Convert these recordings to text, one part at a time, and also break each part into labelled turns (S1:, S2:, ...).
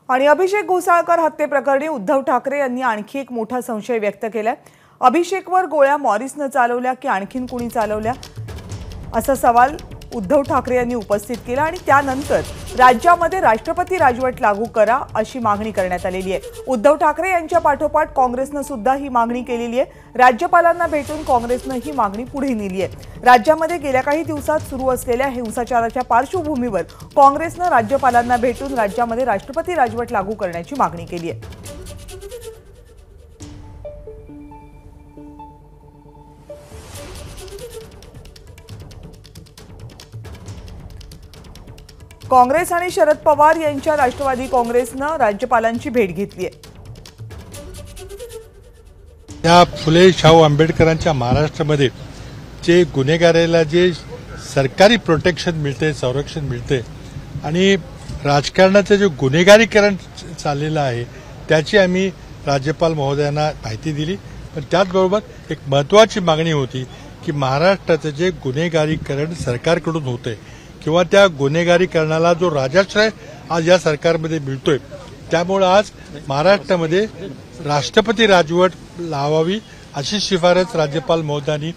S1: आणि अभिषेक घोसाळकर हत्येप्रकरणी उद्धव ठाकरे यांनी आणखी एक मोठा संशय व्यक्त केलाय। अभिषेकवर गोळ्या मॉरिसने चालवल्या की आणखीन कोणी चालवल्या असा सवाल उद्धव ठाकरे यांनी उपस्थित केला आणि त्यानंतर राज्यामध्ये राष्ट्रपती राजवट लागू करा अशी मागणी करण्यात आलेली आहे। उद्धव ठाकरे यांच्या पाठोपाठ काँग्रेसने सुद्धा ही मागणी केलेली आहे। राज्यपालांना भेटून काँग्रेसने ही मागणी पुढे नेली आहे। राज्यामध्ये गेल्या काही दिवसात सुरू असलेल्या हिंसाचाराच्या पार्श्वभूमीवर काँग्रेसने राज्यपालांना भेटून राज्यामध्ये राष्ट्रपती राजवट लागू करण्याची मागणी केली आहे। काँग्रेस आणि शरद पवार यांच्या राष्ट्रवादी काँग्रेसने राज्यपालांची भेट घेतली आहे।
S2: या फुले शाहू आंबेडकरांच्या महाराष्ट्रामध्ये जे गुन्हेगाराला जे सरकारी प्रोटेक्शन मिळते, संरक्षण मिळते आणि राजकारणाचं जे गुन्हेगारीकरण चाललेलं आहे त्याची आम्ही राज्यपाल महोदयांना माहिती दिली। पण त्याचबरोबर एक महत्त्वाची मागणी होती की महाराष्ट्राचं जे गुन्हेगारीकरण सरकारकडून होते किंवा त्या गुन्हेगारीकरणाला जो राजाश्रय आज या सरकारमध्ये मिळतोय, त्यामुळे आज महाराष्ट्रामध्ये राष्ट्रपती राजवट लावावी अशी शिफारस राज्यपाल महोदयांनी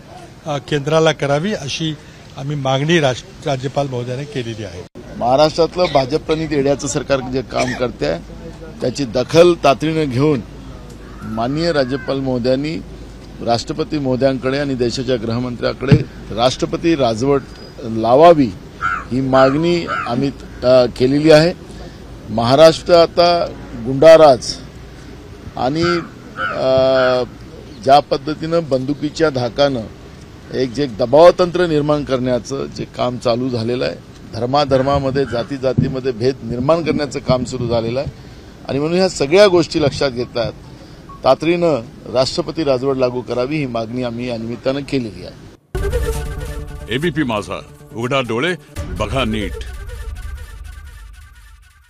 S2: केंद्राला करावी अशी आम्ही मागणी राज्यपाल महोदयांनी केलेली आहे।
S3: महाराष्ट्रातलं भाजपप्रणित येड्याचं सरकार जे काम करते त्याची दखल तातडीने घेऊन माननीय राज्यपाल महोदयांनी राष्ट्रपती महोदयांकडे आणि देशाच्या गृहमंत्र्याकडे राष्ट्रपती राजवट लावावी ही मागणी आम्ही केलेली आहे। महाराष्ट्र आता गुंडाराज आणि ज्या पद्धतीनं बंदुकीच्या धाकानं जे दबावतंत्र निर्माण करण्याचं जे काम चालू झालेलं आहे, धर्माधर्मामध्ये जाती जातीमध्ये भेद निर्माण करण्याचं काम सुरू झालेलं आहे आणि म्हणून ह्या सगळ्या गोष्टी लक्षात घेतात तातडीनं राष्ट्रपती राजवट लागू करावी ही मागणी आम्ही या निमित्तानं केलेली आहे।
S4: एबीपी माझा, उघडा डोळे बघा नीट।